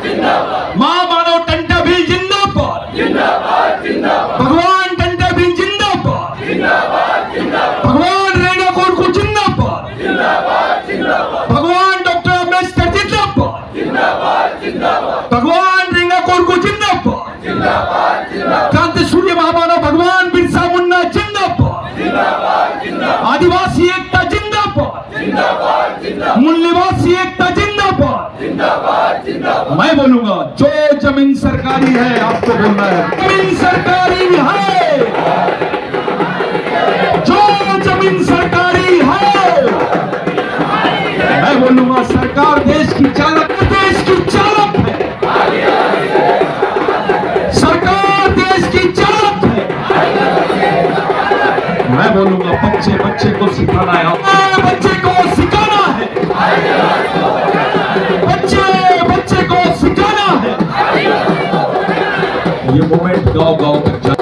मां मानव टंटा भी जिंदाबाद, भगवान टंटा भी जिंदाबाद, भगवान रेणा कोर को जिंदाबाद, भगवान डॉक्टर अम्बेडकर जिंदाबाद, भगवान रेणा कोर को जिंदाबाद, क्रांति सूर्य महामानव भगवान बिरसा मुंडा जिंदाबाद, आदिवासी एकता जिंदाबाद, मूल्यवासी एकता जिंदाबाद। मैं बोलूंगा जो जमीन सरकारी है, आपको बोलना है जमीन सरकारी है, जो जमीन सरकारी है। मैं बोलूंगा सरकार देश की चालक है, सरकार देश की चालक है। मैं बोलूंगा बच्चे को सिखाना है, बच्चे को सिखाना है, बच्चे को सिखाना है। ये मोमेंट गांव तक जा।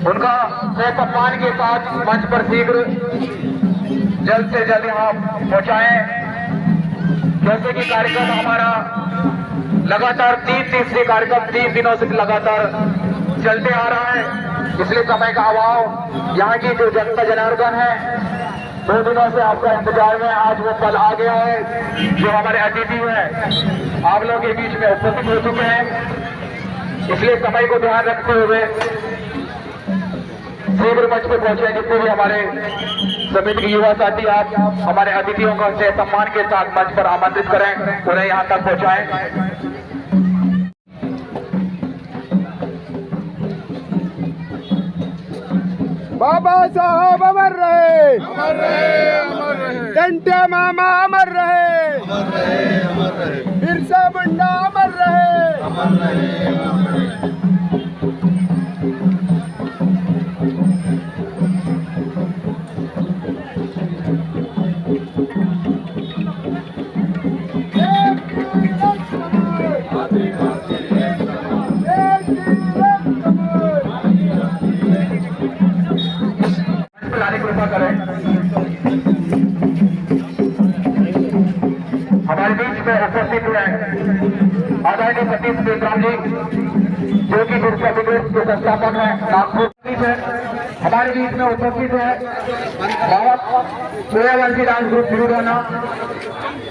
उनका सम्मान के साथ मंच पर शीघ्र जल्द से जल्द यहाँ पहुंचाएं, जैसे कि कार्यक्रम हमारा लगातार तीसरे कार्यक्रम 3 दिनों से लगातार चलते आ रहा है। इसलिए समय का अभाव, यहाँ की जो जनता जनार्दन है 2 दिनों से आपका इंतजार में, आज वो पल आ गया है। जो हमारे अतिथि हैं आप लोगों के बीच में उपस्थित हो चुके हैं, इसलिए समय को ध्यान रखते हुए शीघ्र मंच पर पहुंचे। जितने भी हमारे समिति के युवा साथी, आप हमारे अतिथियों को सम्मान के साथ मंच पर आमंत्रित करें, उन्हें यहां तक पहुंचाएं। बाबा साहब अमर रहे, टंटे मामा अमर रहे, बिरसा मुंडा अमर रहे। हमारे बीच में उपस्थित हुए आदरणीय सतीश बेतराम जी, जो कि बिरसा ब्रिगेड के संस्थापक हैं, नागपुर से हमारे बीच में उपस्थित है बाबा सूर्यवंशी डांस ग्रुप भिलवाना,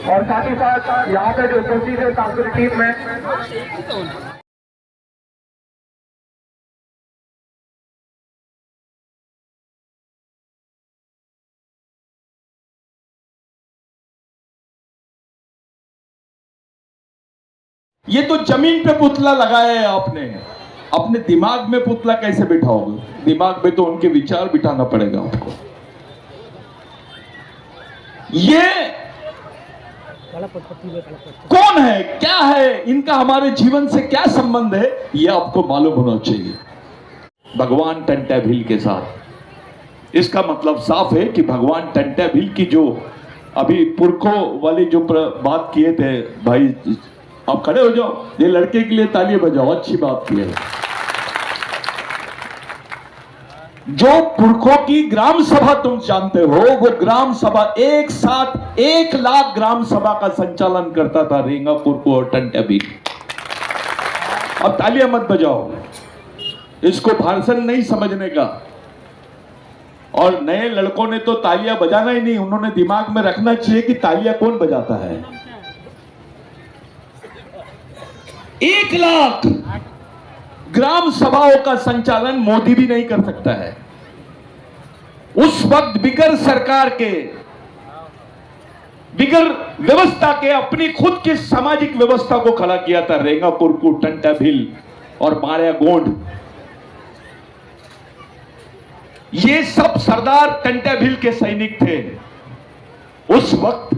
और साथ ही साथ यहाँ पे जो उपस्थित है सांस्कृतिक टीम में ये तो जमीन पे पुतला लगाया है आपने, अपने दिमाग में पुतला कैसे बिठाओगे? दिमाग में तो उनके विचार बिठाना पड़ेगा आपको। ये कौन है, क्या है, इनका हमारे जीवन से क्या संबंध है, ये आपको मालूम होना चाहिए। भगवान टंटा भील के साथ, इसका मतलब साफ है कि भगवान टंटा भील की जो अभी पुरखों वाली जो बात किए थे भाई आप खड़े हो जाओ, ये लड़के के लिए तालियां बजाओ, अच्छी बात की है। जो पुरखों की ग्राम सभा तुम जानते हो, वो ग्राम सभा एक साथ 1 लाख ग्राम सभा का संचालन करता था रेंगा कुरकू और टंट्या भील। अब तालियां मत बजाओ, इसको भाषण नहीं समझने का। और नए लड़कों ने तो तालियां बजाना ही नहीं, उन्होंने दिमाग में रखना चाहिए कि तालियां कौन बजाता है। 1 लाख ग्राम सभाओं का संचालन मोदी भी नहीं कर सकता है। उस वक्त बिगर सरकार के, बिगर व्यवस्था के अपनी खुद की सामाजिक व्यवस्था को खड़ा किया था रेंगा कुरकू, टंट्या भील और मारिया गोंड। ये सब सरदार टंट्या भील के सैनिक थे उस वक्त।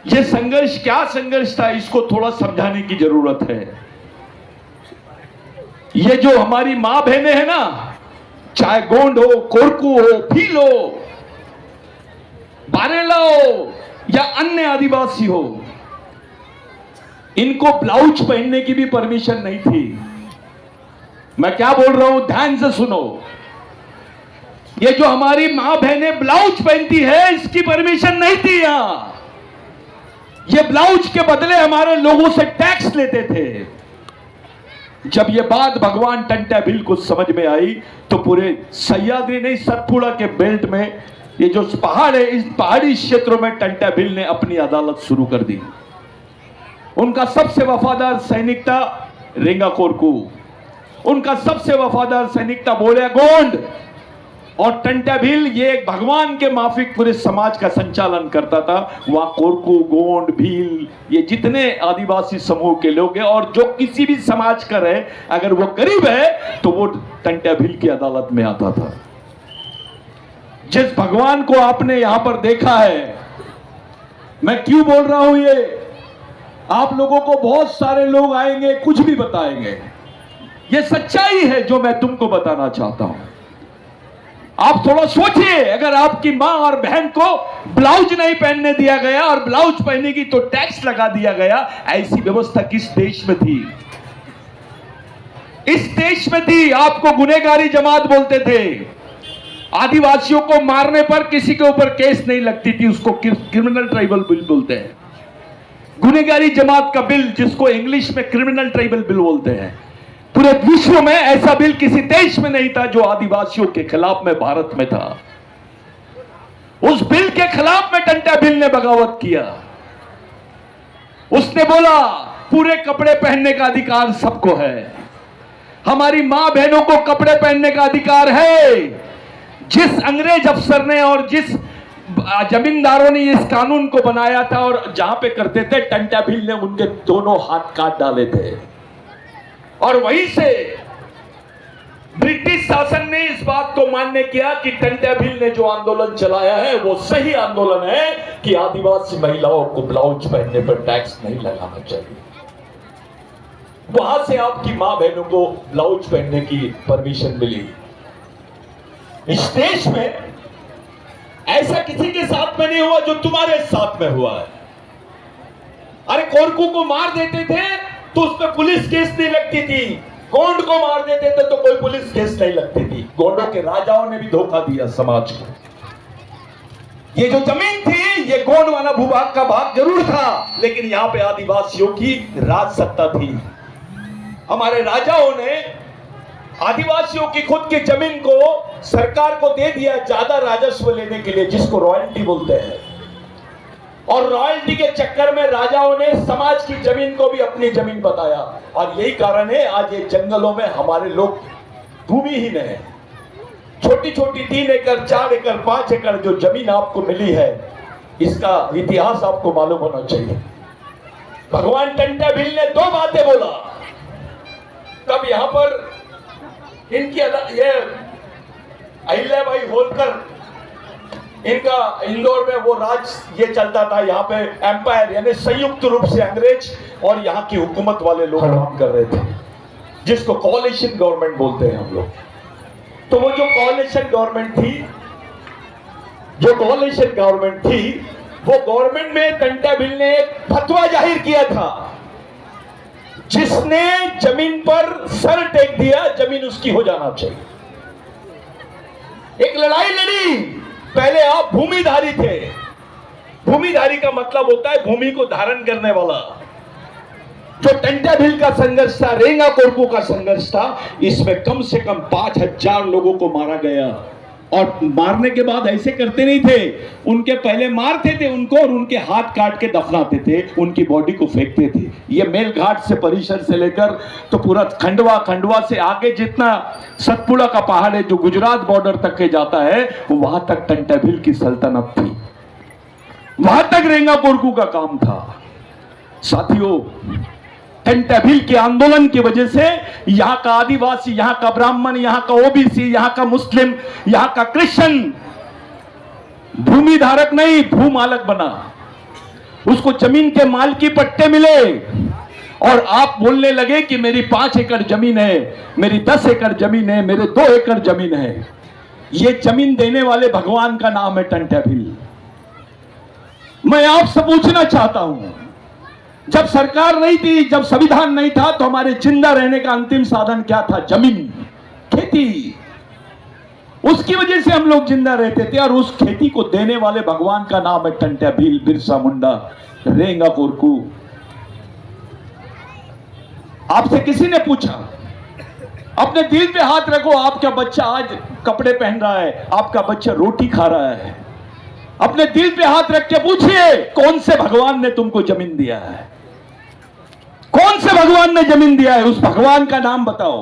ये संघर्ष क्या संघर्ष था, इसको थोड़ा समझाने की जरूरत है। ये जो हमारी मां बहनें हैं ना, चाहे गोंड हो, कोरकू हो, भील हो, बारेला हो या अन्य आदिवासी हो, इनको ब्लाउज पहनने की भी परमिशन नहीं थी। मैं क्या बोल रहा हूं, ध्यान से सुनो। ये जो हमारी मां बहनें ब्लाउज पहनती है, इसकी परमिशन नहीं थी यहां। ये ब्लाउज के बदले हमारे लोगों से टैक्स लेते थे। जब ये बात भगवान टंट्या भील को समझ में आई तो पूरे सह्याद्री नहीं, सतपुड़ा के बेल्ट में ये जो पहाड़ है, इस पहाड़ी क्षेत्रों में टंट्या भील ने अपनी अदालत शुरू कर दी। उनका सबसे वफादार सैनिक था रेंगा कोरकू, उनका सबसे वफादार सैनिक था बोलिया गोंड, और टंट्या भील ये एक भगवान के माफिक पूरे समाज का संचालन करता था। वहां कोरकू, गोंड, भील, ये जितने आदिवासी समूह के लोग हैं और जो किसी भी समाज का रहे, अगर वो गरीब है तो वो टंट्या भील की अदालत में आता था। जिस भगवान को आपने यहां पर देखा है, मैं क्यों बोल रहा हूं ये, आप लोगों को बहुत सारे लोग आएंगे, कुछ भी बताएंगे। ये सच्चाई है जो मैं तुमको बताना चाहता हूं। आप थोड़ा सोचिए, अगर आपकी मां और बहन को ब्लाउज नहीं पहनने दिया गया और ब्लाउज पहनेगी तो टैक्स लगा दिया गया, ऐसी व्यवस्था किस देश में थी? इस देश में थी। आपको गुनहगारी जमात बोलते थे। आदिवासियों को मारने पर किसी के ऊपर केस नहीं लगती थी, उसको क्रिमिनल ट्राइबल बिल बोलते हैं। गुनहगारी जमात का बिल, जिसको इंग्लिश में क्रिमिनल ट्राइबल बिल बोलते हैं, पूरे विश्व में ऐसा बिल किसी देश में नहीं था जो आदिवासियों के खिलाफ में भारत में था। उस बिल के खिलाफ में टंट्या भील ने बगावत किया। उसने बोला पूरे कपड़े पहनने का अधिकार सबको है, हमारी मां बहनों को कपड़े पहनने का अधिकार है। जिस अंग्रेज अफसर ने और जिस जमींदारों ने इस कानून को बनाया था और जहां पे करते थे, टंट्या भील ने उनके दोनों हाथ काट डाले थे। और वहीं से ब्रिटिश शासन ने इस बात को मान्य किया कि टंट्या भील ने जो आंदोलन चलाया है वो सही आंदोलन है कि आदिवासी महिलाओं को ब्लाउज पहनने पर टैक्स नहीं लगाना चाहिए। वहां से आपकी मां बहनों को ब्लाउज पहनने की परमिशन मिली। इस देश में ऐसा किसी के साथ में नहीं हुआ जो तुम्हारे साथ में हुआ है। अरे कोरकू को मार देते थे तो उस पर पुलिस केस नहीं लगती थी, गोंड को मार देते थे तो कोई पुलिस केस नहीं लगती थी। गोंडों के राजाओं ने भी धोखा दिया समाज को। ये जो जमीन थी, ये गोंड वाला भूभाग का भाग जरूर था, लेकिन यहां पे आदिवासियों की राज सत्ता थी। हमारे राजाओं ने आदिवासियों की खुद की जमीन को सरकार को दे दिया ज्यादा राजस्व लेने के लिए, जिसको रॉयल्टी बोलते हैं। और रॉयल्टी के चक्कर में राजाओं ने समाज की जमीन को भी अपनी जमीन बताया, और यही कारण है आज ये जंगलों में हमारे लोग भूमिहीन है। छोटी छोटी 3 एकड़, 4 एकड़, 5 एकड़ जो जमीन आपको मिली है, इसका इतिहास आपको मालूम होना चाहिए। भगवान टंट्या भील ने 2 बातें बोला। तब यहां पर इनकी ये अहिल्याबाई होलकर, इनका इंदौर में वो राज ये चलता था। यहाँ पे एम्पायर यानी संयुक्त रूप से अंग्रेज और यहाँ की हुकूमत वाले लोग काम कर रहे थे, जिसको कोalition गवर्नमेंट बोलते हैं हम लोग। तो वो जो कोalition गवर्नमेंट थी, वो गवर्नमेंट में टंटा भिल ने एक फतवा जाहिर किया था, जिसने जमीन पर सर टेक दिया, जमीन उसकी हो जाना चाहिए। एक लड़ाई लड़ी। पहले आप भूमिधारी थे। भूमिधारी का मतलब होता है भूमि को धारण करने वाला। जो टंटा भिल का संघर्ष था, रेंगा कोरकू का संघर्ष था, इसमें कम से कम 5000 लोगों को मारा गया। और मारने के बाद ऐसे करते नहीं थे, उनके पहले मारते थे उनको और उनके हाथ काट के दफनाते थे, उनकी बॉडी को फेंकते थे। ये मेलघाट से, परिसर से लेकर तो पूरा खंडवा से आगे जितना सतपुड़ा का पहाड़ है जो गुजरात बॉर्डर तक के जाता है, वहां तक टंटा भिल की सल्तनत थी, वहां तक रेंगा कोरकू का काम था। साथियों, टंटा भिल के आंदोलन की वजह से यहां का आदिवासी, यहां का ब्राह्मण, यहां का ओबीसी, यहां का मुस्लिम, यहां का क्रिश्चियन भूमि धारक नहीं, भूमालक बना। उसको जमीन के मालकी पट्टे मिले और आप बोलने लगे कि मेरी 5 एकड़ जमीन है, मेरी 10 एकड़ जमीन है, मेरे 2 एकड़ जमीन है। ये जमीन देने वाले भगवान का नाम है टंटा भिल। मैं आपसे पूछना चाहता हूं, जब सरकार नहीं थी, जब संविधान नहीं था, तो हमारे जिंदा रहने का अंतिम साधन क्या था? जमीन, खेती। उसकी वजह से हम लोग जिंदा रहते थे और उस खेती को देने वाले भगवान का नाम है टंटा भिल, बिरसा मुंडा, रेंगा कोरकू। आपसे किसी ने पूछा, अपने दिल पे हाथ रखो, आपका बच्चा आज कपड़े पहन रहा है, आपका बच्चा रोटी खा रहा है, अपने दिल पे हाथ रख के पूछिए, कौन से भगवान ने तुमको जमीन दिया है? कौन से भगवान ने जमीन दिया है? उस भगवान का नाम बताओ।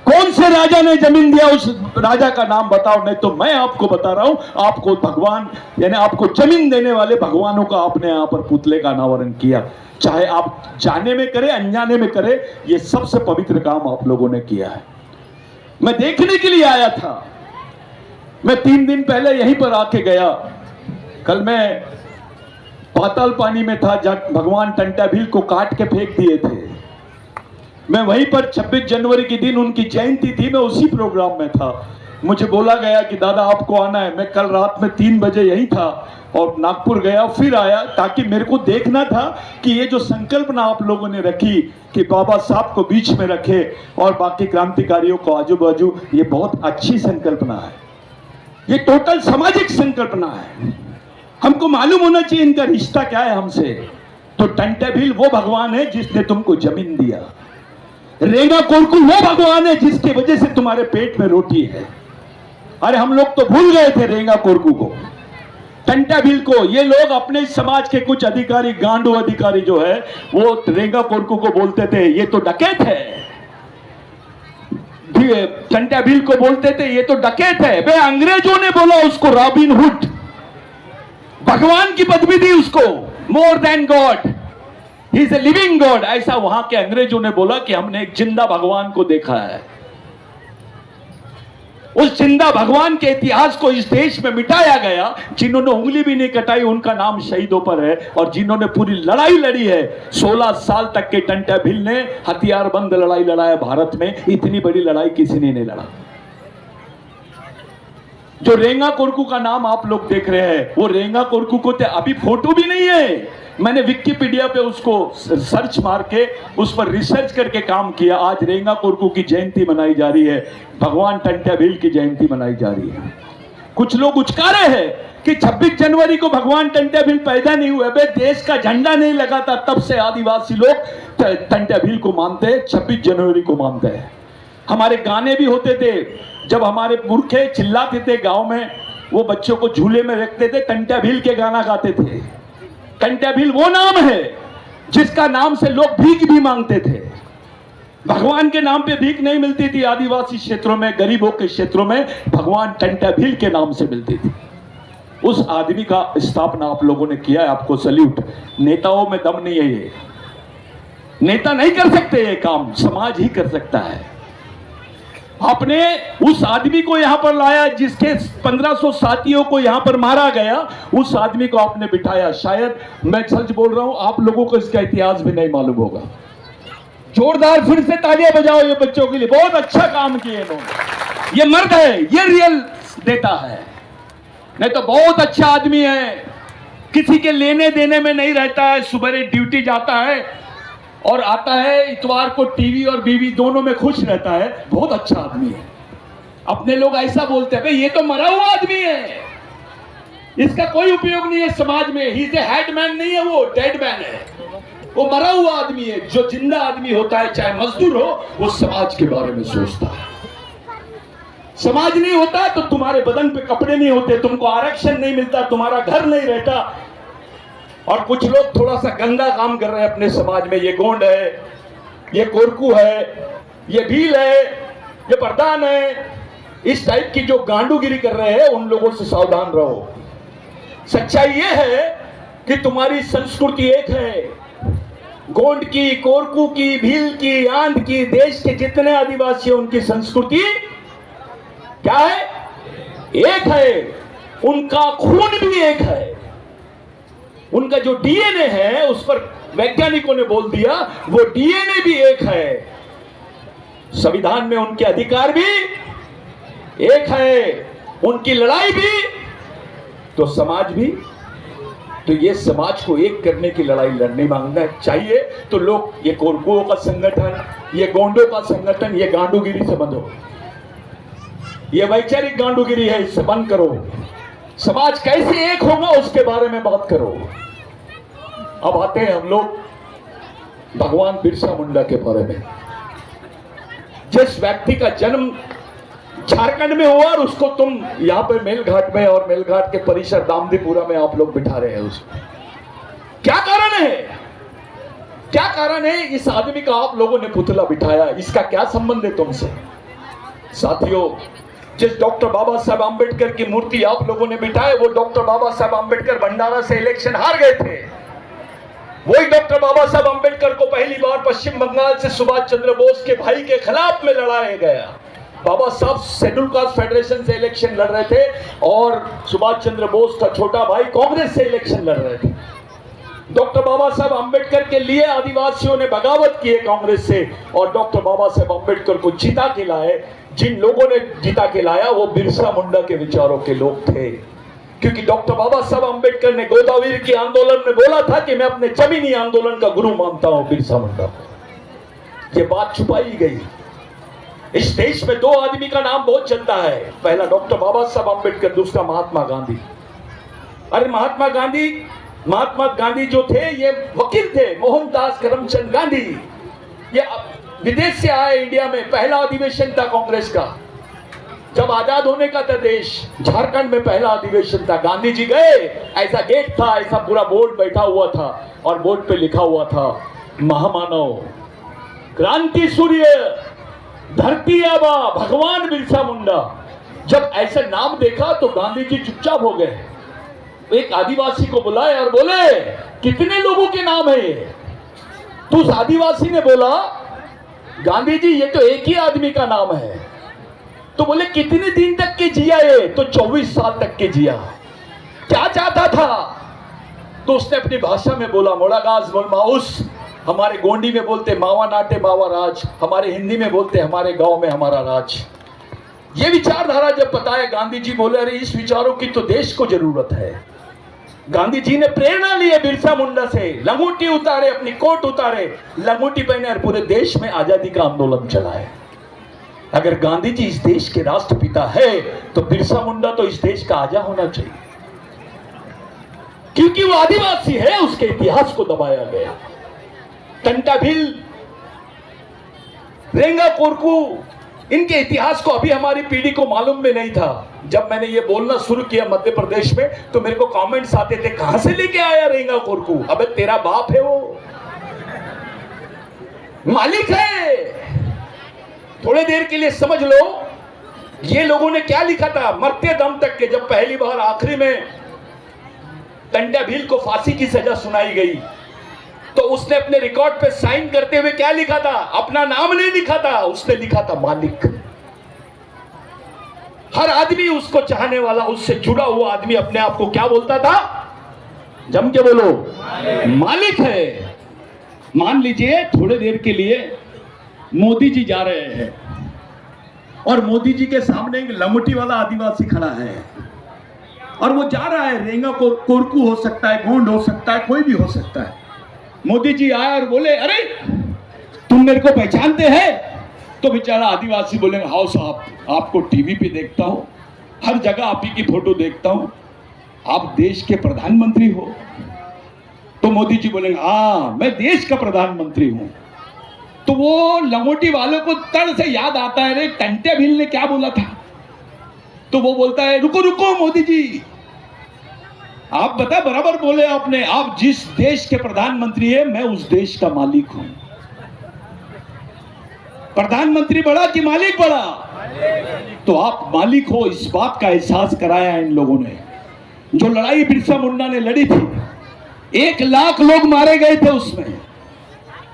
कौन से राजा ने जमीन दिया, उस राजा का नाम बताओ। नहीं तो मैं आपको बता रहा हूं, आपको भगवान यानी आपको जमीन देने वाले भगवानों का आपने यहां पर पुतले का अनावरण किया। चाहे आप जाने में करें, अनजाने में करें, यह सबसे पवित्र काम आप लोगों ने किया है। मैं देखने के लिए आया था। मैं 3 दिन पहले यहीं पर आके गया। कल मैं पाताल पानी में था, जब भगवान टंटा भिल को काट के फेंक दिए थे। मैं वहीं पर 26 जनवरी के दिन उनकी जयंती थी, मैं उसी प्रोग्राम में था। मुझे बोला गया कि दादा आपको आना है। मैं कल रात में 3 बजे यहीं था और नागपुर गया, फिर आया, ताकि मेरे को देखना था कि ये जो संकल्पना आप लोगों ने रखी कि बाबा साहब को बीच में रखे और बाकी क्रांतिकारियों को आजू बाजू, ये बहुत अच्छी संकल्पना है। ये टोटल सामाजिक संकल्पना है। हमको मालूम होना चाहिए इनका रिश्ता क्या है हमसे। तो टंटा भिल वो भगवान है जिसने तुमको जमीन दिया। रेंगा कोरकू वो भगवान है जिसकी वजह से तुम्हारे पेट में रोटी है। अरे हम लोग तो भूल गए थे रेंगा कोरकू को, टंटा भिल को। ये लोग अपने समाज के कुछ अधिकारी, गांडू अधिकारी जो है, वो रेंगा कोरकू को बोलते थे ये तो डकैत है। टंटा भिल को बोलते थे ये तो डकैत है। वे अंग्रेजों ने बोला उसको रॉबिन हुड, भगवान की पदवी दी उसको, more than God, he is a living God. ऐसा वहां के अंग्रेजों ने बोला कि हमने एक जिंदा भगवान को देखा है। उस जिंदा भगवान के इतिहास को इस देश में मिटाया गया। जिन्होंने उंगली भी नहीं कटाई उनका नाम शहीदों पर है, और जिन्होंने पूरी लड़ाई लड़ी है, 16 साल तक के टंटा भिल ने हथियारबंद लड़ाई लड़ाया भारत में। इतनी बड़ी लड़ाई किसी ने नहीं लड़ा। जो रेंगा कोरकू का नाम आप लोग देख रहे हैं, वो रेंगा कोरकू को अभी फोटो भी नहीं है। मैंने विकिपीडिया पे उसको सर्च मार के उस पर रिसर्च करके काम किया। आज रेंगा कोरकू की जयंती मनाई जा रही है, भगवान टंटा भिल की जयंती मनाई जा रही है। कुछ लोग उचकारे हैं कि 26 जनवरी को भगवान टंटा भिल पैदा नहीं हुए। बे देश का झंडा नहीं लगा था, तब से आदिवासी लोग टंटा भिल को मानते हैं, 26 जनवरी को मानते हैं। हमारे गाने भी होते थे, जब हमारे पुरखे चिल्लाते थे गांव में, वो बच्चों को झूले में रखते थे, टंटा भिल के गाना गाते थे। टंटा भिल वो नाम है जिसका नाम से लोग भीख भी मांगते थे। भगवान के नाम पे भीख नहीं मिलती थी आदिवासी क्षेत्रों में, गरीबों के क्षेत्रों में भगवान टंटा भिल के नाम से मिलती थी। उस आदमी का स्थापना आप लोगों ने किया है, आपको सल्यूट। नेताओं में दम नहीं है, ये नेता नहीं कर सकते, ये काम समाज ही कर सकता है। आपने उस आदमी को यहां पर लाया जिसके 1500 साथियों को यहां पर मारा गया, उस आदमी को आपने बिठाया। शायद मैं सच बोल रहा हूं, आप लोगों को इसका इतिहास भी नहीं मालूम होगा। जोरदार फिर से तालियां बजाओ ये बच्चों के लिए, बहुत अच्छा काम किए इन्होंने। ये मर्द है, ये रियल देता है। नहीं तो बहुत अच्छा आदमी है, किसी के लेने देने में नहीं रहता है, सुबह ड्यूटी जाता है और आता है इतवार को टीवी और बीवी दोनों में खुश रहता है, बहुत अच्छा आदमी है। अपने लोग ऐसा बोलते हैं भाई ये तो मरा हुआ आदमी है, इसका कोई उपयोग नहीं है समाज में, ही इज ए हेडमैन नहीं है, वो डेड मैन है, वो मरा हुआ आदमी है। जो जिंदा आदमी होता है चाहे मजदूर हो, वो समाज के बारे में सोचता है। समाज नहीं होता तो तुम्हारे बदन पे कपड़े नहीं होते, तुमको आरक्षण नहीं मिलता, तुम्हारा घर नहीं रहता। और कुछ लोग थोड़ा सा गंदा काम कर रहे हैं अपने समाज में, ये गोंड है, ये कोरकू है, ये भील है, ये प्रधान है, इस टाइप की जो गांडूगिरी कर रहे हैं उन लोगों से सावधान रहो। सच्चाई ये है कि तुम्हारी संस्कृति एक है, गोंड की, कोरकू की, भील की, आंध की, देश के जितने आदिवासी हैं उनकी संस्कृति क्या है? एक है। उनका खून भी एक है, उनका जो डीएनए है उस पर वैज्ञानिकों ने बोल दिया वो डीएनए भी एक है। संविधान में उनके अधिकार भी एक है, उनकी लड़ाई भी, तो समाज भी। तो ये समाज को एक करने की लड़ाई लड़नी मांगना चाहिए। तो लोग ये कोरकुओं का संगठन, ये गोंडों का संगठन, ये गांडूगिरी से बंद हो, ये वैचारिक गांडूगिरी है, इससे बंद करो। समाज कैसे एक होगा उसके बारे में बात करो। अब आते हैं हम लोग भगवान बिरसा मुंडा के बारे में। जिस व्यक्ति का जन्म झारखंड में हुआ और उसको तुम यहां पे मेलघाट में और मेलघाट के परिसर दामदीपुरा में आप लोग बिठा रहे हैं, उसको क्या कारण है? क्या कारण है इस आदमी का आप लोगों ने पुतला बिठाया? इसका क्या संबंध है तुमसे? साथियों, जिस डॉक्टर बाबा साहब आंबेडकर की मूर्ति आप लोगों ने बिठाए, वो डॉक्टर बाबा साहब आंबेडकर भंडारा से इलेक्शन हार गए थे। वही डॉक्टर बाबा साहब आंबेडकर को पहली बार पश्चिम बंगाल से सुभाष चंद्र बोस के भाई के खिलाफ में लड़ाया गया। बाबा साहब शेड्यूल कास्ट फेडरेशन से इलेक्शन लड़ रहे थे और सुभाष चंद्र बोस का छोटा भाई कांग्रेस से इलेक्शन लड़ रहे थे। डॉक्टर बाबा साहब आंबेडकर के लिए आदिवासियों ने बगावत की है कांग्रेस से, और डॉक्टर बाबा साहब आंबेडकर को जीता के लाए। जिन लोगों ने जीता के लाया वो बिरसा मुंडा के विचारों के लोग थे, क्योंकि डॉक्टर बाबा साहब आंबेडकर ने गोदावरी के आंदोलन में बोला था कि मैं अपने जमीनी आंदोलन का गुरु मानता हूं बिरसा मुंडा को। ये बात छुपाई गई। इस देश में दो आदमी का नाम बहुत चलता है, पहला डॉक्टर बाबा साहब आंबेडकर, दूसरा महात्मा गांधी। अरे महात्मा गांधी जो थे ये वकील थे, मोहनदास करमचंद गांधी। ये विदेश से आए इंडिया में, पहला अधिवेशन था कांग्रेस का जब आजाद होने का था देश। झारखंड में पहला अधिवेशन था, गांधी जी गए, ऐसा गेट था, ऐसा पूरा बोर्ड बैठा हुआ था और बोर्ड पे लिखा हुआ था महामानव, क्रांति सूर्य, धरती आबा, भगवान बिरसा मुंडा। जब ऐसा नाम देखा तो गांधी जी चुपचाप हो गए। एक आदिवासी को बुलाए और बोले कितने लोगों के नाम है ये? तो उस आदिवासी ने बोला गांधी जी ये तो एक ही आदमी का नाम है। तो बोले कितने दिन तक के जिया ये? तो 24 साल तक के जिया। क्या चाहता था? तो उसने अपनी भाषा में बोला मोड़ागाज बोल माउस, हमारे गोंडी में बोलते मावा नाटे मावा राज, हमारे हिंदी में बोलते हमारे गांव में हमारा राज। ये विचारधारा जब बताया गांधी जी बोले अरे इस विचारों की तो देश को जरूरत है। गांधी जी ने प्रेरणा ली है बिरसा मुंडा से, लंगोटी उतारे, अपनी कोट उतारे, लंगोटी पहने और पूरे देश में आजादी का आंदोलन चलाए। अगर गांधी जी इस देश के राष्ट्रपिता है तो बिरसा मुंडा तो इस देश का आजा होना चाहिए, क्योंकि वो आदिवासी है, उसके इतिहास को दबाया गया। टंटा भील, रेंगा कोरकू, इनके इतिहास को अभी हमारी पीढ़ी को मालूम भी नहीं था। जब मैंने ये बोलना शुरू किया मध्य प्रदेश में तो मेरे को कमेंट्स आते थे कहां से लेके आया रेंगा कोरकू? अबे तेरा बाप है वो, मालिक है। थोड़ी देर के लिए समझ लो ये लोगों ने क्या लिखा था मरते दम तक के। जब पहली बार आखिरी में टंटा भील को फांसी की सजा सुनाई गई तो उसने अपने रिकॉर्ड पे साइन करते हुए क्या लिखा था? अपना नाम नहीं लिखा था, उसने लिखा था मालिक। हर आदमी उसको चाहने वाला, उससे जुड़ा हुआ आदमी अपने आप को क्या बोलता था? जम के बोलो, मालिक है। मान लीजिए थोड़ी देर के लिए मोदी जी जा रहे हैं और मोदी जी के सामने एक लंगोटी वाला आदिवासी खड़ा है। और वो जा रहा है, रेंगा कोरकू हो सकता है, गोंड हो सकता है, कोई भी हो सकता है। मोदी जी आए और बोले, अरे तुम मेरे को पहचानते हैं? तो बेचारा आदिवासी बोलेंगे, हाँ साहब, आपको टीवी पे देखता हूं, हर जगह आप ही की फोटो देखता हूं, आप देश के प्रधानमंत्री हो? तो मोदी जी बोलेंगे, हाँ मैं देश का प्रधानमंत्री हूं। तो वो लंगोटी वालों को तड़ से याद आता है, रे टंटे भील ने क्या बोला था? तो वो बोलता है, रुको रुको मोदी जी, आप बता, बराबर बोले आपने, आप जिस देश के प्रधानमंत्री है, मैं उस देश का मालिक हूं। प्रधानमंत्री बड़ा कि मालिक बड़ा? तो आप मालिक हो, इस बात का एहसास कराया इन लोगों ने। जो लड़ाई बिरसा मुंडा ने लड़ी थी, 1 लाख लोग मारे गए थे उसमें।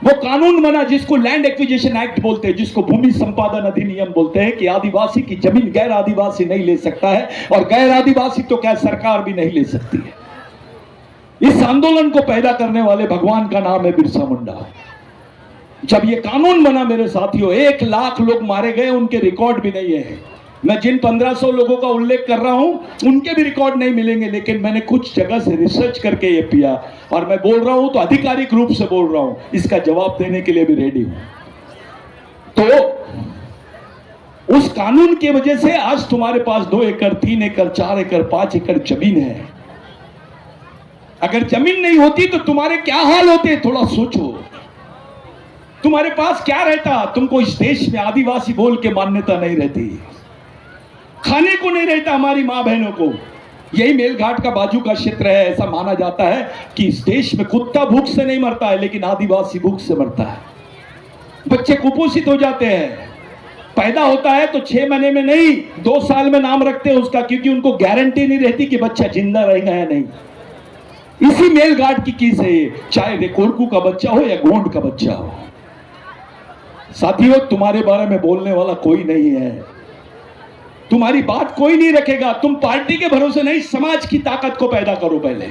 वो कानून बना जिसको लैंड एक्विजिशन एक्ट बोलते हैं, जिसको भूमि संपादन अधिनियम बोलते हैं, कि आदिवासी की जमीन गैर आदिवासी नहीं ले सकता है, और गैर आदिवासी तो क्या सरकार भी नहीं ले सकती है। इस आंदोलन को पैदा करने वाले भगवान का नाम है बिरसा मुंडा। जब ये कानून बना मेरे साथियों, 1 लाख लोग मारे गए, उनके रिकॉर्ड भी नहीं है। मैं जिन 1500 लोगों का उल्लेख कर रहा हूं उनके भी रिकॉर्ड नहीं मिलेंगे, लेकिन मैंने कुछ जगह से रिसर्च करके ये किया, और मैं बोल रहा हूं तो आधिकारिक रूप से बोल रहा हूं, इसका जवाब देने के लिए भी रेडी हूं। तो उस कानून की वजह से आज तुम्हारे पास 2 एकड़, 3 एकड़, 4 एकड़, 5 एकड़ जमीन है। अगर जमीन नहीं होती तो तुम्हारे क्या हाल होते, थोड़ा सोचो। तुम्हारे पास क्या रहता? तुमको इस देश में आदिवासी बोल के मान्यता नहीं रहती, खाने को नहीं रहता हमारी मां बहनों को। यही मेलघाट का बाजू का क्षेत्र है, ऐसा माना जाता है कि इस देश में कुत्ता भूख से नहीं मरता है, लेकिन आदिवासी भूख से मरता है। बच्चे कुपोषित हो जाते हैं, पैदा होता है तो 6 महीने में नहीं, 2 साल में नाम रखते हैं उसका, क्योंकि उनको गारंटी नहीं रहती कि बच्चा जिंदा रहेगा या नहीं। इसी मेलघाट की कीस है ये, चाहे रेकोरकू का बच्चा हो या गोंड का बच्चा हो। साथियों, तुम्हारे बारे में बोलने वाला कोई नहीं है, तुम्हारी बात कोई नहीं रखेगा। तुम पार्टी के भरोसे नहीं, समाज की ताकत को पैदा करो। पहले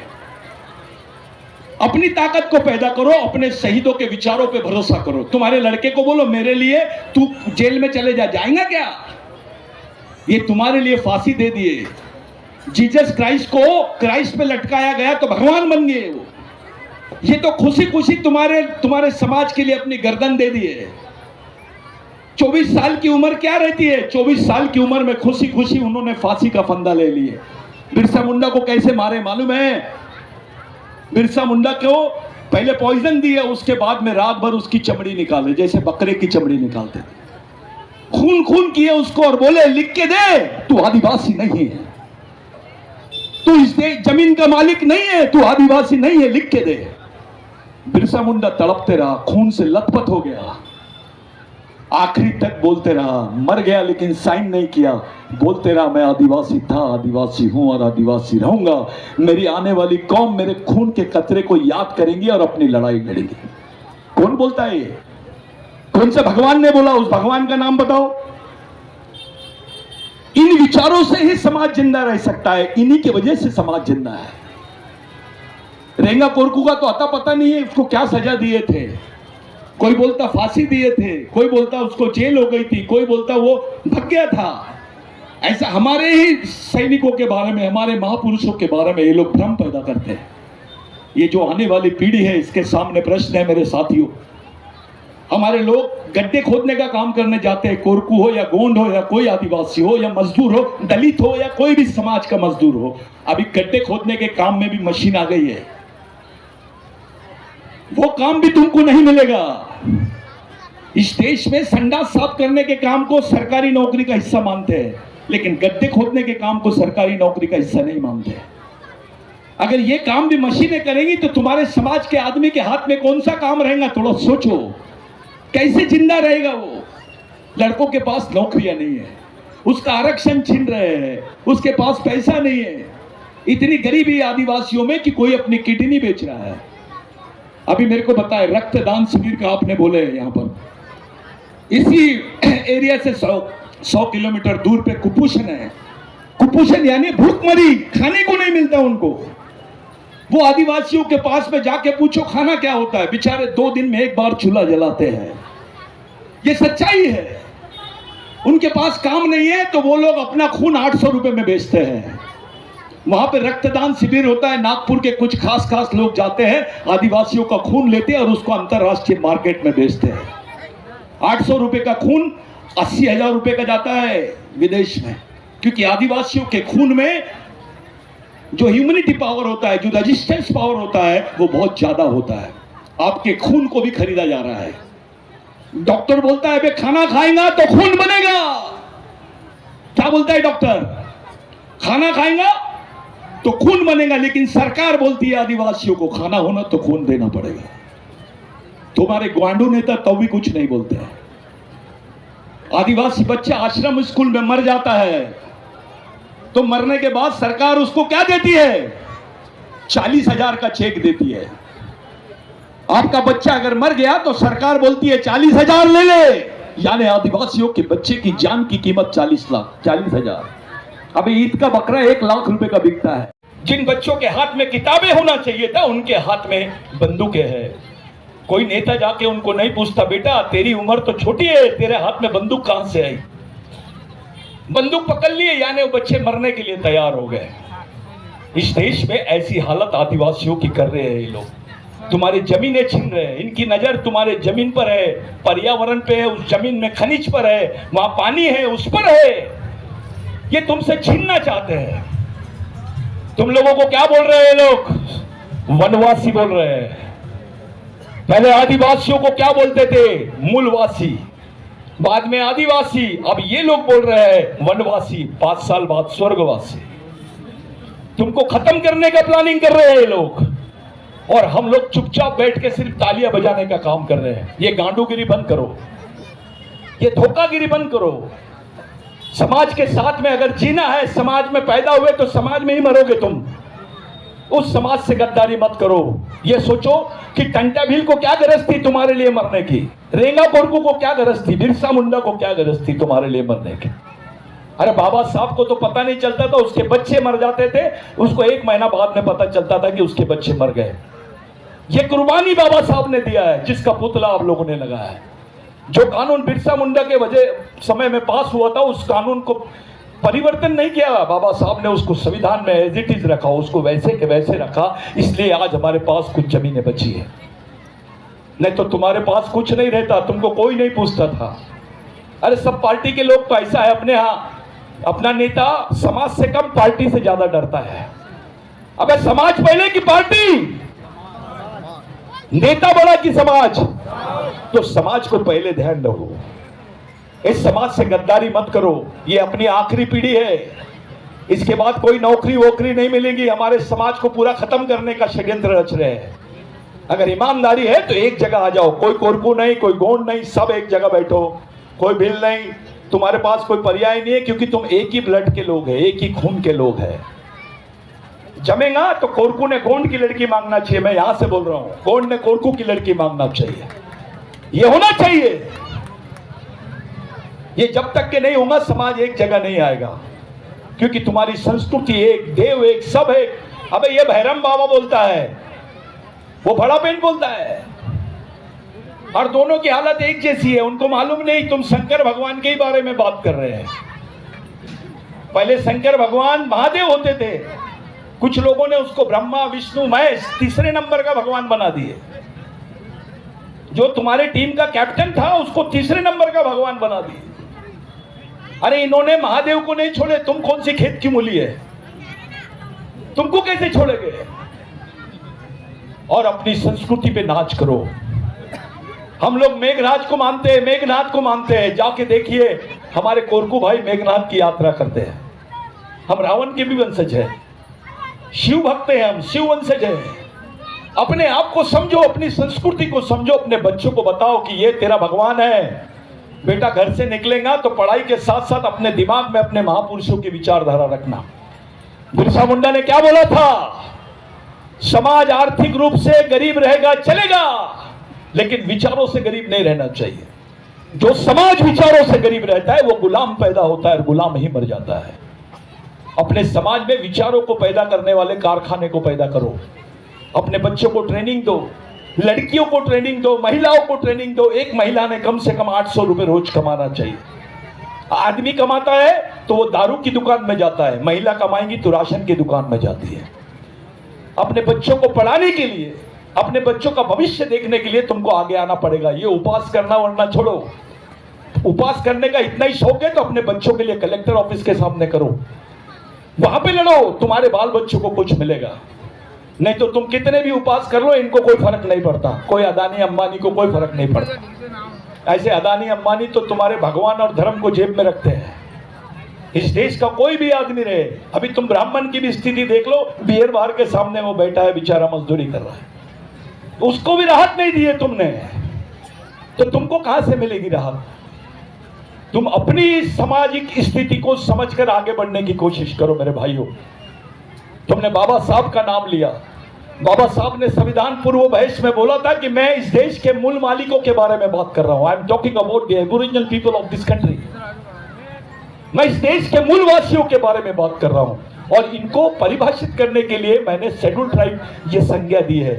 अपनी ताकत को पैदा करो, अपने शहीदों के विचारों पे भरोसा करो। तुम्हारे लड़के को बोलो, मेरे लिए तू जेल में चले जाएगा क्या? ये तुम्हारे लिए फांसी दे दिए। जीसस क्राइस्ट को क्राइस्ट पे लटकाया गया तो भगवान बन गए वो। ये तो खुशी खुशी तुम्हारे समाज के लिए अपनी गर्दन दे दिए। 24 साल की उम्र क्या रहती है? 24 साल की उम्र में खुशी खुशी उन्होंने फांसी का फंदा ले लिए। बिरसा मुंडा को कैसे मारे मालूम है? बिरसा मुंडा को पहले पॉइजन दिया, उसके बाद में रात भर उसकी चमड़ी निकाले, जैसे बकरे की चमड़ी निकालते थे। खून खून किए उसको और बोले, लिख के दे, तू आदिवासी नहीं है, तू इस जमीन का मालिक नहीं है, तू आदिवासी नहीं है, लिख के दे। बिरसा मुंडा तड़पते रहा, खून से लथपथ हो गया, आखिरी तक बोलते रहा। मर गया लेकिन साइन नहीं किया, बोलते रहा, मैं आदिवासी था, आदिवासी हूं और आदिवासी रहूंगा। मेरी आने वाली कौम मेरे खून के कतरे को याद करेंगी और अपनी लड़ाई लड़ेगी। कौन बोलता है ये? कौन से भगवान ने बोला? उस भगवान का नाम बताओ। इन विचारों से ही समाज जिंदा रह सकता है, इन्हीं की वजह से समाज जिंदा है। रेंगा कोरकू का तो अता पता नहीं है उसको क्या सजा दिए थे। कोई बोलता फांसी दिए थे, कोई बोलता उसको जेल हो गई थी, कोई बोलता वो भाग गया था। ऐसा हमारे ही सैनिकों के बारे में, हमारे महापुरुषों के बारे में ये लोग भ्रम पैदा करते हैं। ये जो आने वाली पीढ़ी है, इसके सामने प्रश्न है मेरे साथियों। हमारे लोग गड्ढे खोदने का काम करने जाते हैं, कोरकू हो या गोंड हो या कोई आदिवासी हो या मजदूर हो, दलित हो या कोई भी समाज का मजदूर हो। अभी गड्ढे खोदने के काम में भी मशीन आ गई है, वो काम भी तुमको नहीं मिलेगा। इस देश में संडास साफ करने के काम को सरकारी नौकरी का हिस्सा मानते हैं, लेकिन गड्ढे खोदने के काम को सरकारी नौकरी का हिस्सा नहीं मानते। अगर ये काम भी मशीनें करेंगी तो तुम्हारे समाज के आदमी के हाथ में कौन सा काम रहेगा? थोड़ा सोचो, कैसे जिंदा रहेगा वो? लड़कों के पास नौकरियां नहीं है, उसका आरक्षण छीन रहे हैं, उसके पास पैसा नहीं है। इतनी गरीबी आदिवासियों में कि कोई अपनी किडनी बेच रहा है। अभी मेरे को बताए रक्तदान शिविर का आपने बोले यहाँ पर, इसी एरिया से 100 किलोमीटर दूर पे कुपोषण है। कुपोषण यानी भूखमरी, खाने को नहीं मिलता उनको। वो आदिवासियों के पास में जाके पूछो खाना क्या होता है, बेचारे 2 दिन में 1 बार चूल्हा जलाते हैं। ये सच्चाई है। उनके पास काम नहीं है तो वो लोग अपना खून 800 रुपए में बेचते हैं। वहां पे रक्तदान शिविर होता है, नागपुर के कुछ खास लोग जाते हैं, आदिवासियों का खून लेते हैं और उसको अंतरराष्ट्रीय मार्केट में बेचते हैं। 800 रुपए का खून 80,000 रुपए का जाता है विदेश में, क्योंकि आदिवासियों के खून में जो ह्यूमैनिटी पावर होता है, जो रेजिस्टेंस पावर होता है, वो बहुत ज्यादा होता है। आपके खून को भी खरीदा जा रहा है। डॉक्टर बोलता है बे खाना खाएगा तो खून बनेगा। क्या बोलता है डॉक्टर? खाना खाएगा तो खून बनेगा, लेकिन सरकार बोलती है आदिवासियों को खाना होना तो खून देना पड़ेगा। तुम्हारे ग्वांडू नेता तो भी कुछ नहीं बोलते हैं। आदिवासी बच्चा आश्रम स्कूल में मर जाता है तो मरने के बाद सरकार उसको क्या देती है? 40,000 का चेक देती है। आपका बच्चा अगर मर गया तो सरकार बोलती है 40,000 ले ले, यानी आदिवासियों के बच्चे की जान की कीमत 40,000। अभी ईद का बकरा 1 लाख रुपए का बिकता है। जिन बच्चों के हाथ में किताबें होना चाहिए था, उनके हाथ में बंदूकें हैं। कोई नेता जाके उनको नहीं पूछता बेटा तेरी उम्र तो छोटी है, तेरे हाथ में बंदूक कहां से आई? बंदूक पकड़ लिए, यानी वो बच्चे मरने के लिए तैयार हो गए। इस देश में ऐसी हालत आदिवासियों की कर रहे हैं ये लोग। तुम्हारी जमीनें छीन रहे हैं, इनकी नजर तुम्हारे जमीन पर है, पर्यावरण पे है, उस जमीन में खनिज पर है, वहां पानी है, उस पर है। ये तुमसे छीनना चाहते हैं। तुम लोगों को क्या बोल रहे हैं लोग? वनवासी बोल रहे हैं। पहले आदिवासियों को क्या बोलते थे? मूलवासी, बाद में आदिवासी, अब ये लोग बोल रहे हैं वनवासी, 5 साल बाद स्वर्गवासी। तुमको खत्म करने का प्लानिंग कर रहे हैं ये लोग, और हम लोग चुपचाप बैठ के सिर्फ तालियां बजाने का काम कर रहे हैं। ये गांडूगिरी बंद करो, ये धोखागिरी बंद करो। समाज के साथ में अगर जीना है, समाज में पैदा हुए तो समाज में ही मरोगे तुम। उस समाज से गद्दारी मत करो। ये सोचो कि टंटा भील को क्या गरज थी तुम्हारे लिए मरने की? रेंगा कोरकू को क्या गरज थी? बिरसा मुंडा को क्या गरज थी तुम्हारे लिए मरने की? अरे बाबा साहब को तो पता नहीं चलता था, उसके बच्चे मर जाते थे, उसको 1 महीना बाद में पता चलता था कि उसके बच्चे मर गए। ये कुर्बानी बाबा साहब ने दिया है, जिसका पुतला आप लोगों ने लगाया है। जो कानून बिरसा मुंडा के वजह समय में पास हुआ था, उस कानून को परिवर्तन नहीं किया बाबा साहब ने, उसको संविधान में एज इट इज रखा, उसको वैसे के वैसे रखा। इसलिए आज हमारे पास कुछ जमीनें बची है, नहीं तो तुम्हारे पास कुछ नहीं रहता, तुमको कोई नहीं पूछता था। अरे सब पार्टी के लोग तो ऐसा है, अपने यहाँ अपना नेता समाज से कम पार्टी से ज्यादा डरता है। अबे समाज पहले की पार्टी, नेता बड़ा की समाज, तो समाज को पहले ध्यान रखो। इस समाज से गद्दारी मत करो। ये अपनी आखिरी पीढ़ी है, इसके बाद कोई नौकरी वोकरी नहीं मिलेगी। हमारे समाज को पूरा खत्म करने का षड्यंत्र रच रहे हैं। अगर ईमानदारी है तो एक जगह आ जाओ, कोई कोरकू नहीं, कोई गोंड नहीं, सब एक जगह बैठो। कोई बिल नहीं, तुम्हारे पास कोई पर्याय नहीं है, क्योंकि तुम एक ही ब्लड के लोग हैं, एक ही खून के लोग हैं। जमेगा तो कोरकू ने गोंड की लड़की मांगना चाहिए, मैं यहां से बोल रहा हूं। गोंड ने कोरकू की लड़की मांगना चाहिए, ये होना चाहिए। ये जब तक के नहीं होगा, समाज एक जगह नहीं आएगा, क्योंकि तुम्हारी संस्कृति एक, देव एक, सब एक। अबे ये भैरम बाबा बोलता है, वो बड़ा पेंट बोलता है, और दोनों की हालत एक जैसी है। उनको मालूम नहीं तुम शंकर भगवान के ही बारे में बात कर रहे हैं। पहले शंकर भगवान महादेव होते थे, कुछ लोगों ने उसको ब्रह्मा विष्णु महेश 3रे नंबर का भगवान बना दिए। जो तुम्हारे टीम का कैप्टन था, उसको 3रे नंबर का भगवान बना दिए। अरे इन्होंने महादेव को नहीं छोड़े, तुम कौन सी खेत की मूली है? तुमको कैसे छोड़ेंगे? और अपनी संस्कृति पे नाच करो। हम लोग मेघराज को मानते हैं, मेघनाथ को मानते हैं। जाके देखिए, हमारे कोरकू भाई मेघनाथ की यात्रा करते हैं। हम रावण के भी वंशज हैं, शिव भक्त हैं, हम शिव वंशज हैं। अपने आप को समझो, अपनी संस्कृति को समझो, अपने बच्चों को बताओ कि ये तेरा भगवान है। बेटा घर से निकलेगा तो पढ़ाई के साथ साथ अपने दिमाग में अपने महापुरुषों की विचारधारा रखना। बिरसा मुंडा ने क्या बोला था? समाज आर्थिक रूप से गरीब रहेगा चलेगा, लेकिन विचारों से गरीब नहीं रहना चाहिए। जो समाज विचारों से गरीब रहता है वो गुलाम पैदा होता है और गुलाम ही मर जाता है। अपने समाज में विचारों को पैदा करने वाले कारखाने को पैदा करो। अपने बच्चों को ट्रेनिंग दो, लड़कियों को ट्रेनिंग दो, महिलाओं को ट्रेनिंग दो। एक महिला ने कम से कम 800 रुपए रोज कमाना चाहिए। आदमी कमाता है तो वो दारू की दुकान में जाता है, महिला कमाएंगी तो राशन की दुकान में जाती है। अपने बच्चों को पढ़ाने के लिए, अपने बच्चों का भविष्य देखने के लिए तुमको आगे आना पड़ेगा। ये उपवास करना वरना छोड़ो। उपवास करने का इतना ही शौक है तो अपने बच्चों के लिए कलेक्टर ऑफिस के सामने करो, वहां पे लड़ो, तुम्हारे बाल बच्चों को कुछ मिलेगा। नहीं तो तुम कितने भी उपवास कर लो, इनको कोई फर्क नहीं पड़ता। कोई अदानी अंबानी को कोई फर्क नहीं पड़ता। ऐसे अदानी अंबानी तो तुम्हारे भगवान और धर्म को जेब में रखते हैं। इस देश का कोई भी आदमी रहे, अभी तुम ब्राह्मण की भी स्थिति देख लो, बियर बार के सामने वो बैठा है, बेचारा मजदूरी कर रहा है, उसको भी राहत नहीं दी है तुमने, तो तुमको कहां से मिलेगी राहत? तुम अपनी सामाजिक स्थिति को समझकर आगे बढ़ने की कोशिश करो मेरे भाइयों। तुमने बाबा साहब का नाम लिया। बाबा साहब ने संविधान पूर्व बहस में बोला था कि मैं इस देश के मूल मालिकों के बारे में बात कर रहा हूं। I am talking about the aboriginal people of this country. मैं इस देश के मूल वासियों के बारे में बात कर रहा हूं और इनको परिभाषित करने के लिए मैंने शेड्यूल ट्राइब ये संज्ञा दी है।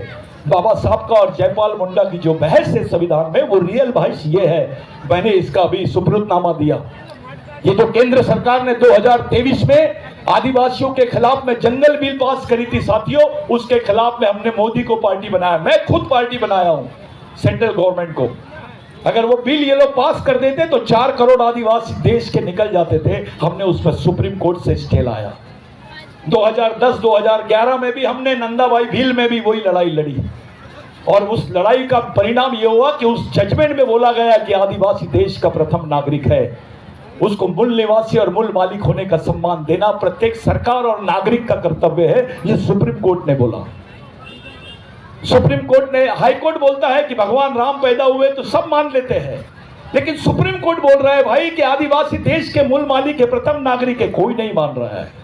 बाबा साहब का और जयपाल मुंडा की जो बहस है संविधान में, वो रियल बहस ये है। मैंने इसका अभी सुपुर्दनामा दिया। ये जो केंद्र सरकार ने 2023 में आदिवासियों के खिलाफ में जंगल बिल पास करी थी साथियों, उसके खिलाफ में हमने मोदी को पार्टी बनाया। मैं खुद पार्टी बनाया हूं सेंट्रल गवर्नमेंट को। अगर वो बिल ये लोग पास कर देते तो 4 करोड़ आदिवासी देश के निकल जाते थे। हमने उसमें सुप्रीम कोर्ट से स्टे लाया। 2010-2011 में भी हमने नंदाबाई भील में भी वही लड़ाई लड़ी और उस लड़ाई का परिणाम ये हुआ कि उस जजमेंट में बोला गया कि आदिवासी देश का प्रथम नागरिक है। उसको मूल निवासी और मूल मालिक होने का सम्मान देना प्रत्येक सरकार और नागरिक का कर्तव्य है। ये सुप्रीम कोर्ट ने बोला। सुप्रीम कोर्ट ने, हाई कोर्ट बोलता है कि भगवान राम पैदा हुए तो सब मान लेते हैं, लेकिन सुप्रीम कोर्ट बोल रहा है भाई कि आदिवासी देश के मूल मालिक है, प्रथम नागरिक है। कोई नहीं मान रहा है।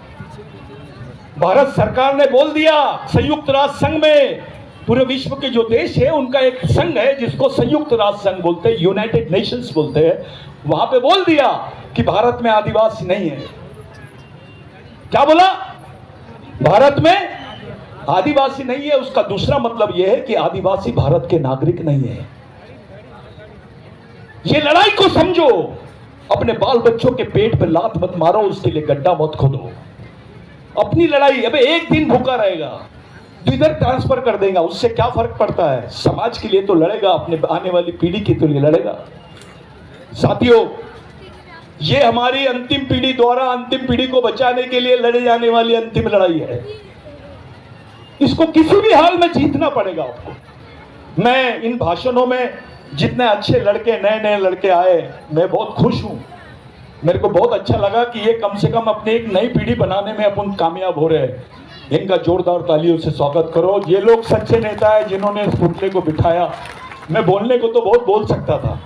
भारत सरकार ने बोल दिया, संयुक्त राष्ट्र संघ में पूरे विश्व के जो देश है उनका एक संघ है जिसको संयुक्त राष्ट्र संघ बोलते हैं, यूनाइटेड नेशंस बोलते हैं, वहां पे बोल दिया कि भारत में आदिवासी नहीं है। क्या बोला? भारत में आदिवासी नहीं है। उसका दूसरा मतलब यह है कि आदिवासी भारत के नागरिक नहीं है। ये लड़ाई को समझो। अपने बाल बच्चों के पेट पे लात मत मारो, उसके लिए गड्ढा मत खोदो। अपनी लड़ाई, अबे एक दिन भूखा रहेगा तो इधर ट्रांसफर कर देगा, उससे क्या फर्क पड़ता है? समाज के लिए तो लड़ेगा, अपने आने वाली पीढ़ी के लिए लड़ेगा। साथियों, ये हमारी अंतिम पीढ़ी द्वारा अंतिम पीढ़ी को बचाने के लिए लड़े जाने वाली अंतिम लड़ाई है। इसको किसी भी हाल में जीतना पड़ेगा आपको। मैं इन भाषणों में जितने अच्छे लड़के, नए नए लड़के आए, मैं बहुत खुश हूं। मेरे को बहुत अच्छा लगा कि ये कम से कम अपनी एक नई पीढ़ी बनाने में अपन कामयाब हो रहे हैं। इनका जोरदार तालियों से स्वागत करो। ये लोग सच्चे नेता है जिन्होंने इस पुतले को बिठाया। मैं बोलने को तो बहुत बोल सकता था,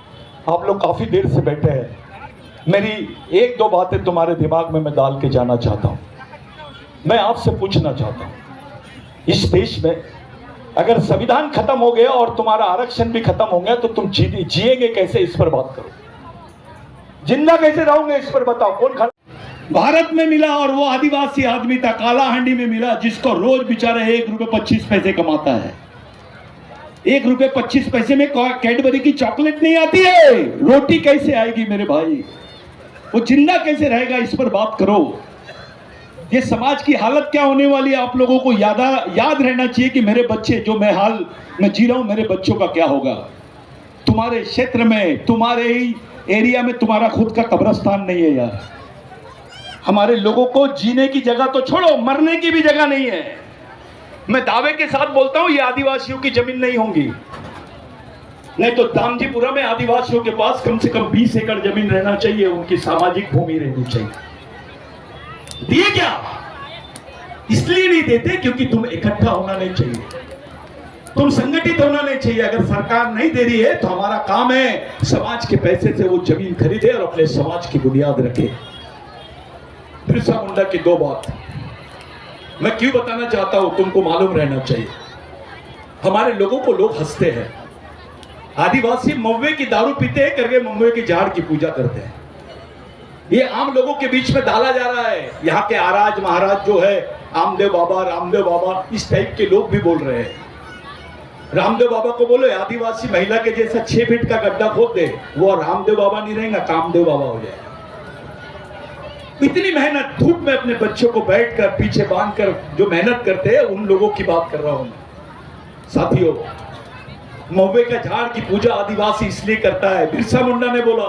आप लोग काफी देर से बैठे हैं। मेरी 1-2 बातें तुम्हारे दिमाग में मैं डाल के जाना चाहता हूं। मैं आपसे पूछना चाहता हूं, इस देश में अगर संविधान खत्म हो गया और तुम्हारा आरक्षण भी खत्म हो गया तो तुम जिएंगे कैसे? इस पर बात करो। जिंदा कैसे रहोगे इस पर बताओ। कौन खड़ा? भारत में मिला और वो आदिवासी आदमी था, कालाहांडी में मिला, जिसको रोज बेचारा 1 रुपये 25 पैसे कमाता है। 1 रुपये 25 पैसे में कैडबरी की चॉकलेट नहीं आती है। रोटी कैसे आएगी मेरे भाई? वो जिंदा कैसे रहेगा? इस पर बात करो। ये समाज की हालत क्या होने वाली है आप लोगों को याद रहना चाहिए कि मेरे बच्चे, जो मैं हाल में जी रहा हूं, मेरे बच्चों का क्या होगा। तुम्हारे क्षेत्र में, तुम्हारे ही एरिया में तुम्हारा खुद का कब्रिस्तान नहीं है यार। हमारे लोगों को जीने की जगह तो छोड़ो, मरने की भी जगह नहीं है। मैं दावे के साथ बोलता हूं, ये आदिवासियों की जमीन नहीं होंगी। नहीं तो दामजीपुरा में आदिवासियों के पास कम से कम 20 एकड़ जमीन रहना चाहिए, उनकी सामाजिक भूमि रहनी चाहिए। दिए क्या? इसलिए नहीं देते क्योंकि तुम इकट्ठा होना नहीं चाहिए, तुम संगठित होना नहीं चाहिए। अगर सरकार नहीं दे रही है तो हमारा काम है समाज के पैसे से वो जमीन खरीदे और अपने समाज की बुनियाद रखे। बिरसा मुंडा की 2 बात मैं क्यों बताना चाहता हूं, तुमको मालूम रहना चाहिए। हमारे लोगों को लोग हंसते हैं। आदिवासी महुए की दारू पीते हैं करके महुए की झाड़ की पूजा करते हैं। ये आम लोगों के बीच में डाला जा रहा है। यहाँ के आराज महाराज जो है, रामदेव बाबा, इस टाइप के लोग भी बोल रहे हैं। रामदेव बाबा को बोलो आदिवासी महिला के जैसा 6 फीट का गड्ढा खोद दे, वो रामदेव बाबा नहीं रहेगा, कामदेव बाबा हो जाएगा। इतनी मेहनत धूप में अपने बच्चों को बैठकर पीछे बांधकर जो मेहनत करते हैं उन लोगों की बात कर रहा हूं मैं। साथियों, महुए का झाड़ की पूजा आदिवासी इसलिए करता है। बिरसा मुंडा ने बोला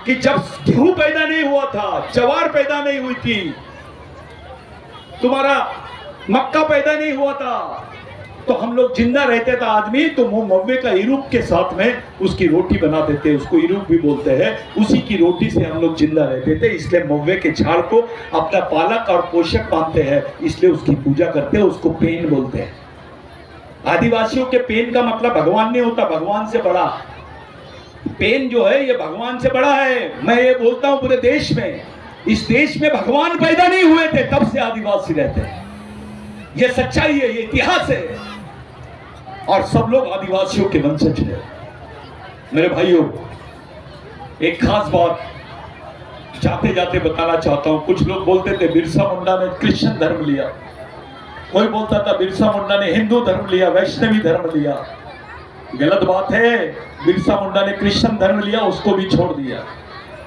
कि जब गेहूं पैदा नहीं हुआ था, जवार पैदा नहीं हुई थी, तुम्हारा मक्का पैदा नहीं हुआ था, तो हम लोग जिंदा रहते था आदमी तो महुए का इरूप के साथ में उसकी रोटी बना देते, उसको इरूप भी बोलते हैं, उसी की रोटी से हम लोग जिंदा रहते थे। इसलिए महुए के झाड़ को अपना पालक और पोषक मानते हैं, इसलिए उसकी पूजा करते हैं, उसको पेन बोलते हैं। आदिवासियों के पेन का मतलब भगवान नहीं होता, भगवान से बड़ा। पेन जो है ये भगवान से बड़ा है। मैं ये बोलता हूं पूरे देश में, इस देश में भगवान पैदा नहीं हुए थे तब से आदिवासी रहते हैं। ये सच्चाई है, ये इतिहास है, और सब लोग आदिवासियों के वंशज हैं। मेरे भाइयों, एक खास बात जाते जाते बताना चाहता हूं। कुछ लोग बोलते थे बिरसा मुंडा ने क्रिश्चियन धर्म लिया, कोई बोलता था बिरसा मुंडा ने हिंदू धर्म लिया, वैष्णवी धर्म लिया। गलत बात है। बिरसा मुंडा ने क्रिश्चियन धर्म लिया, उसको भी छोड़ दिया।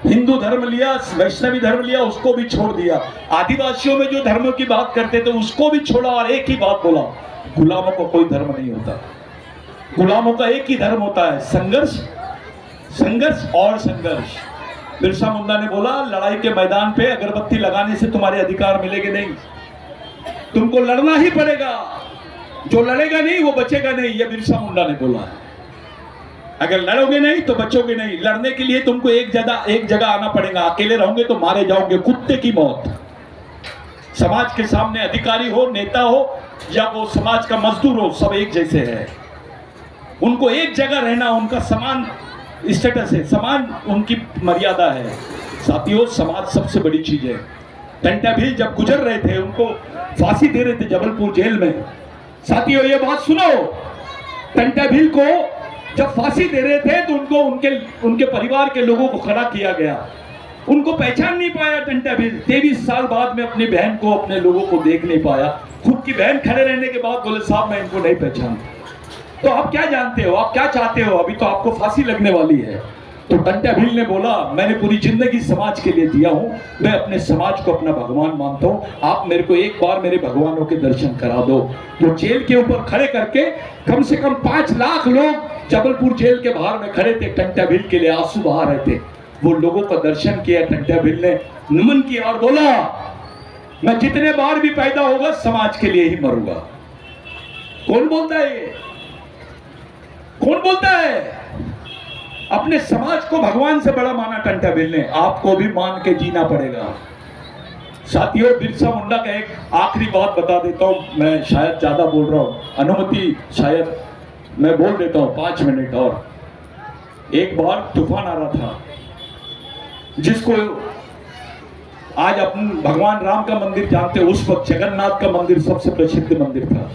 हिंदू धर्म लिया, वैष्णवी धर्म लिया, उसको भी छोड़ दिया। आदिवासियों में जो धर्मों की बात करते थे उसको भी छोड़ा, और एक ही बात बोला, गुलामों को कोई धर्म नहीं होता। गुलामों का एक ही धर्म होता है, संघर्ष, संघर्ष और संघर्ष। बिरसा मुंडा ने बोला लड़ाई के मैदान पे अगरबत्ती लगाने से तुम्हारे अधिकार मिलेंगे नहीं, तुमको लड़ना ही पड़ेगा, जो लड़ेगा नहीं वो बचेगा नहीं। ये बिरसा मुंडा ने बोला है। अगर लड़ोगे नहीं तो बचोगे नहीं। लड़ने के लिए तुमको एक जगह आना पड़ेगा, अकेले रहोगे तो मारे जाओगे, कुत्ते की मौत। समाज के सामने अधिकारी हो, नेता हो या वो समाज का मजदूर हो, सब एक जैसे है। उनको एक जगह रहना उनका समान स्टेटस है, समान उनकी मर्यादा है। साथियों, समाज सबसे बड़ी चीज है। टंटा भील जब गुजर रहे थे उनको फांसी दे रहे थे जबलपुर जेल में। साथियों, ये बात सुनो, टंटा भील को जब फांसी दे रहे थे तो उनके परिवार के लोगों को खड़ा किया गया। उनको पहचान नहीं पाया टंटा भील। 23 साल बाद में अपनी बहन को, अपने लोगों को देख नहीं पाया। खुद की बहन खड़े रहने के बाद बोले साहब मैं इनको नहीं पहचानता। तो आप क्या जानते हो, आप क्या चाहते हो, अभी तो आपको फांसी लगने वाली है। तो टंटा भील ने बोला मैंने पूरी जिंदगी समाज के लिए दिया हूं, मैं अपने समाज को अपना भगवान मानता हूं, आप मेरे को एक बार मेरे भगवानों के दर्शन करा दो। तो जेल के ऊपर खड़े करके कम से कम 5 लाख लोग जबलपुर जेल के बाहर में खड़े थे, टंटा भील के लिए आंसू बहा रहे थे। वो लोगों का दर्शन किया, टंटा भील ने नमन किया और बोला मैं जितने बार भी पैदा होगा समाज के लिए ही मरूंगा। कौन बोलता है ये? कौन बोलता है? अपने समाज को भगवान से बड़ा माना टंटा भील ने। आपको भी मान के जीना पड़ेगा। साथियों, बिरसा मुंडा का एक आखिरी बात बता देता हूं। मैं शायद ज्यादा बोल रहा हूं, अनुमति शायद मैं बोल देता हूं 5 मिनट और। एक बार तूफान आ रहा था जिसको आज अपन भगवान राम का मंदिर जानते, उस वक्त जगन्नाथ का मंदिर सबसे प्रसिद्ध मंदिर था।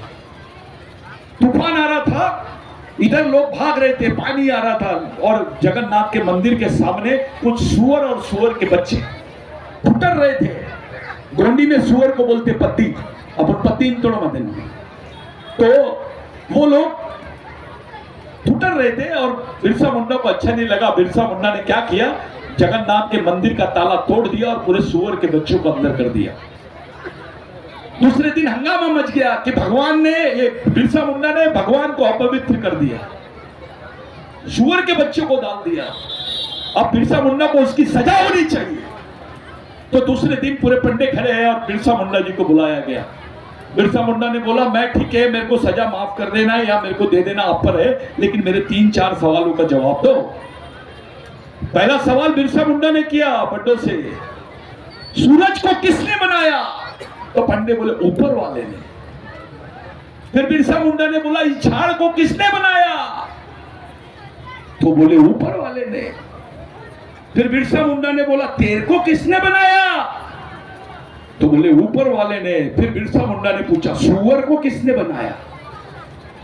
तूफान आ रहा था, इधर लोग भाग रहे थे, पानी आ रहा था, और जगन्नाथ के मंदिर के सामने कुछ सुअर और सुअर के बच्चे फुटर रहे थे। गोंडी में सुअर को बोलते पत्ती, अपन पत्ती तोड़ मदन। तो वो लोग फुटर रहे थे और बिरसा मुंडा को अच्छा नहीं लगा। बिरसा मुंडा ने क्या किया, जगन्नाथ के मंदिर का ताला तोड़ दिया और पूरे सुअर के बच्चों को अंदर कर दिया। दूसरे दिन हंगामा मच गया कि भगवान ने, ये बिरसा मुंडा ने भगवान को अपवित्र कर दिया, सुअर के बच्चों को डाल दिया। अब बिरसा मुंडा को उसकी सजा होनी चाहिए। तो दूसरे दिन पूरे पंडे खड़े हैं और बिरसा मुंडा जी को बुलाया गया। बिरसा मुंडा ने बोला मैं ठीक है, मेरे को सजा माफ कर देना है या मेरे को दे देना आप पर है, लेकिन मेरे 3-4 सवालों का जवाब दो। पहला सवाल बिरसा मुंडा ने किया बड्डों से, सूरज को किसने बनाया? तो पंडे बोले ऊपर वाले ने। फिर बिरसा मुंडा ने बोला इस झाड़ को किसने बनाया? तो बोले ऊपर वाले ने। फिर बिरसा मुंडा ने बोला तेरे को किसने बनाया? तो बोले ऊपर वाले ने। फिर बिरसा मुंडा ने पूछा सुअर को किसने बनाया?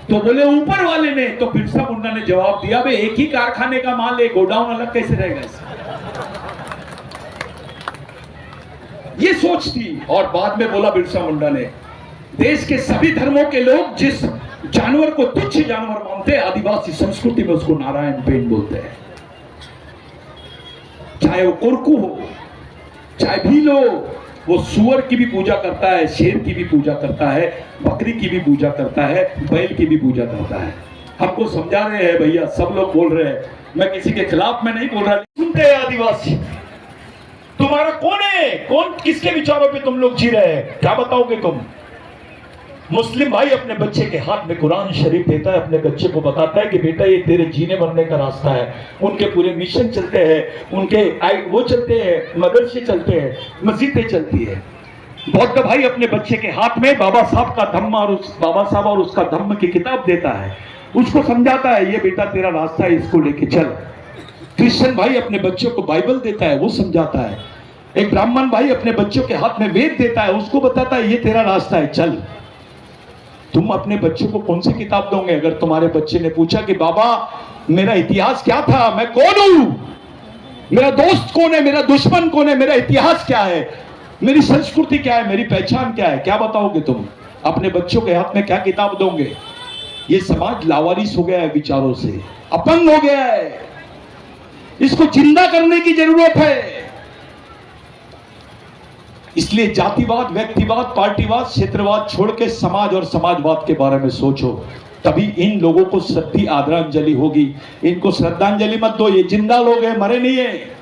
तो बोले ऊपर वाले ने। तो बिरसा मुंडा ने जवाब दिया भाई एक ही कारखाने का माल है, गोडाउन अलग कैसे रहेगा इसका? ये सोच थी। और बाद में बोला बिरसा मुंडा ने, देश के सभी धर्मों के लोग जिस जानवर को तुच्छ जानवर मानते हैं, आदिवासी संस्कृति में उसको नारायण पेन बोलते हैं। चाहे वो कुरकू हो, चाहे भी लो, वो सुअर की भी पूजा करता है, शेर की भी पूजा करता है, बकरी की भी पूजा करता है, बैल की भी पूजा करता है। हमको समझा रहे हैं भैया, सब लोग बोल रहे हैं, मैं किसी के खिलाफ में नहीं बोल रहा। सुनते हैं आदिवासी, तुम्हारा कौन है, कौन किसके विचारों पे तुम लोग जी रहे हैं, क्या बताओगे तुम? मुस्लिम भाई अपने बच्चे के हाथ में कुरान शरीफ देता है, अपने बच्चे को बताता है कि बेटा ये तेरे जीने मरने का रास्ता है। उनके पूरे मिशन चलते हैं, उनके वो चलते हैं, मदरसे चलते हैं, मस्जिदें चलती है। बौद्ध भाई अपने बच्चे के हाथ में बाबा साहब का धम्म और उसका धम्म की किताब देता है, उसको समझाता है ये बेटा तेरा रास्ता है, इसको लेके चल। क्रिश्चियन भाई अपने बच्चों को बाइबल देता है, वो समझाता है। एक ब्राह्मण भाई अपने बच्चों के हाथ में वेद देता है, उसको बताता है ये तेरा रास्ता है, चल। तुम अपने बच्चों को कौन सी किताब दोगे? अगर तुम्हारे बच्चे ने पूछा कि बाबा मेरा इतिहास क्या था, मैं कौन हूं, मेरा दोस्त कौन है, मेरा दुश्मन कौन है, मेरा इतिहास क्या है, मेरी संस्कृति क्या है, मेरी पहचान क्या है, क्या बताओगे तुम? अपने बच्चों के हाथ में क्या किताब दोगे? ये समाज लावारिस हो गया है, विचारों से अपंग हो गया है, इसको जिंदा करने की जरूरत है। इसलिए जातिवाद, व्यक्तिवाद, पार्टीवाद, क्षेत्रवाद छोड़ के समाज और समाजवाद के बारे में सोचो, तभी इन लोगों को सच्ची आदरांजलि होगी। इनको श्रद्धांजलि मत दो, ये जिंदा लोग हैं, मरे नहीं है।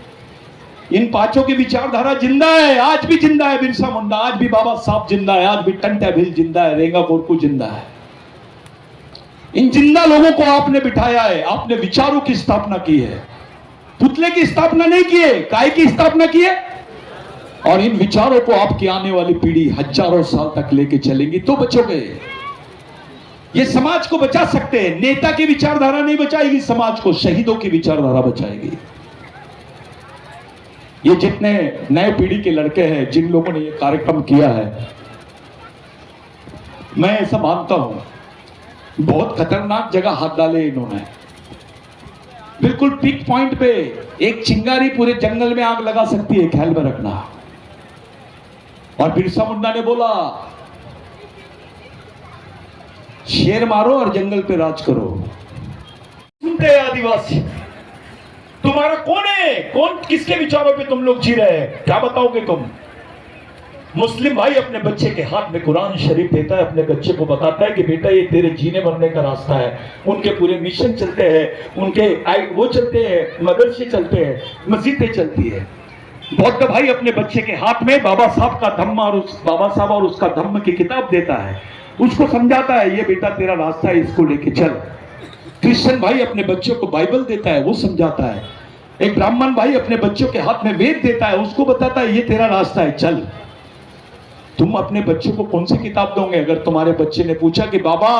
इन पांचों की विचारधारा जिंदा है, आज भी जिंदा है। बिरसा मुंडा आज भी, बाबा साहब जिंदा है, आज भी टंट्या भील जिंदा है, रेंगा बोरकू जिंदा है। इन जिंदा लोगों को आपने बिठाया है, आपने विचारों की स्थापना की है, पुतले की स्थापना नहीं की है, काय की स्थापना की है। और इन विचारों को आपकी आने वाली पीढ़ी हजारों साल तक लेके चलेंगी तो बचोगे। ये समाज को बचा सकते हैं, नेता की विचारधारा नहीं बचाएगी समाज को, शहीदों की विचारधारा बचाएगी। ये जितने नए पीढ़ी के लड़के हैं, जिन लोगों ने ये कार्यक्रम किया है, मैं ऐसा मानता हूं बहुत खतरनाक जगह हाथ डाले इन्होंने। बिल्कुल पीक पॉइंट पे एक चिंगारी पूरे जंगल में आग लगा सकती है, ख्याल में रखना। और बिरसा मुंडा ने बोला शेर मारो और जंगल पे राज करो। सुनते हैं आदिवासी, तुम्हारा कौन है, कौन किसके विचारों पे तुम लोग जी रहे हैं, क्या बताओगे तुम? मुस्लिम भाई अपने बच्चे के हाथ में कुरान शरीफ देता है, अपने बच्चे को बताता है कि बेटा ये तेरे जीने मरने का रास्ता है। उनके पूरे मिशन चलते हैं, उनके वो चलते हैं, मदरसे चलते हैं, मस्जिदें चलती है। बौद्ध भाई अपने बच्चे के हाथ में बाबा साहब का धम्म और उसका धम्म की किताब देता है, उसको समझाता है ये बेटा तेरा रास्ता है, इसको लेके चल। क्रिश्चियन भाई अपने बच्चों को बाइबल देता है, वो समझाता है। एक ब्राह्मण भाई अपने बच्चों के हाथ में वेद देता है, उसको बताता है ये तेरा रास्ता है, चल। तुम अपने बच्चों को कौन सी किताब दोगे? अगर तुम्हारे बच्चे ने पूछा कि बाबा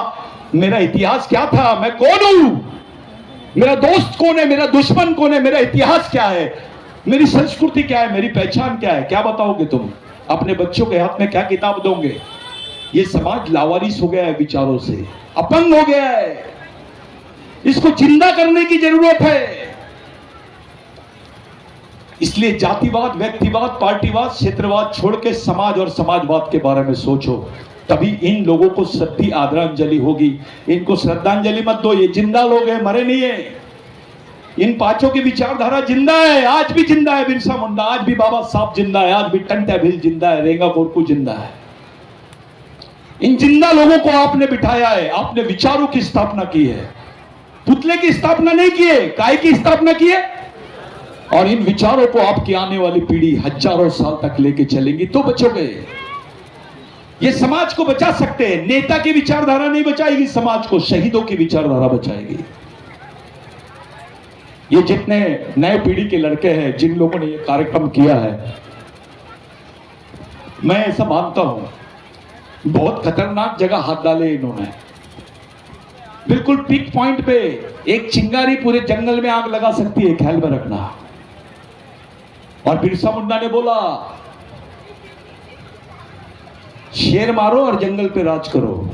मेरा इतिहास क्या था, मैं कौन हूं, मेरा दोस्त कौन है, मेरा दुश्मन कौन है, मेरा इतिहास क्या है, मेरी संस्कृति क्या है, मेरी पहचान क्या है, क्या बताओगे तुम? अपने बच्चों के हाथ में क्या किताब दोगे? ये समाज लावारिस हो गया है, विचारों से अपंग हो गया है, इसको जिंदा करने की जरूरत है। इसलिए जातिवाद, व्यक्तिवाद, पार्टीवाद, क्षेत्रवाद छोड़ के समाज और समाजवाद के बारे में सोचो, तभी इन लोगों को सच्ची आदरांजलि होगी। इनको श्रद्धांजलि मत दो, ये जिंदा लोग हैं, मरे नहीं है। इन पांचों की विचारधारा जिंदा है, आज भी जिंदा है। बिरसा मुंडा आज भी, बाबा साहब जिंदा है, आज भी टंट्या भील जिंदा है, रेंगा बोरकू जिंदा है। इन जिंदा लोगों को आपने बिठाया है, आपने विचारों की स्थापना की है, पुतले की स्थापना नहीं की है, काय की स्थापना की है। और इन विचारों को आपकी आने वाली पीढ़ी हजारों साल तक लेके चलेंगी तो बचोगे। ये समाज को बचा सकते हैं, नेता की विचारधारा नहीं बचाएगी समाज को, शहीदों की विचारधारा बचाएगी। ये जितने नए पीढ़ी के लड़के हैं, जिन लोगों ने ये कार्यक्रम किया है, मैं ऐसा मानता हूं बहुत खतरनाक जगह हाथ डाले इन्होंने। बिल्कुल पीक पॉइंट पे एक चिंगारी पूरे जंगल में आग लगा सकती है, ख्याल में रखना। और बिरसा मुंडा ने बोला शेर मारो और जंगल पे राज करो।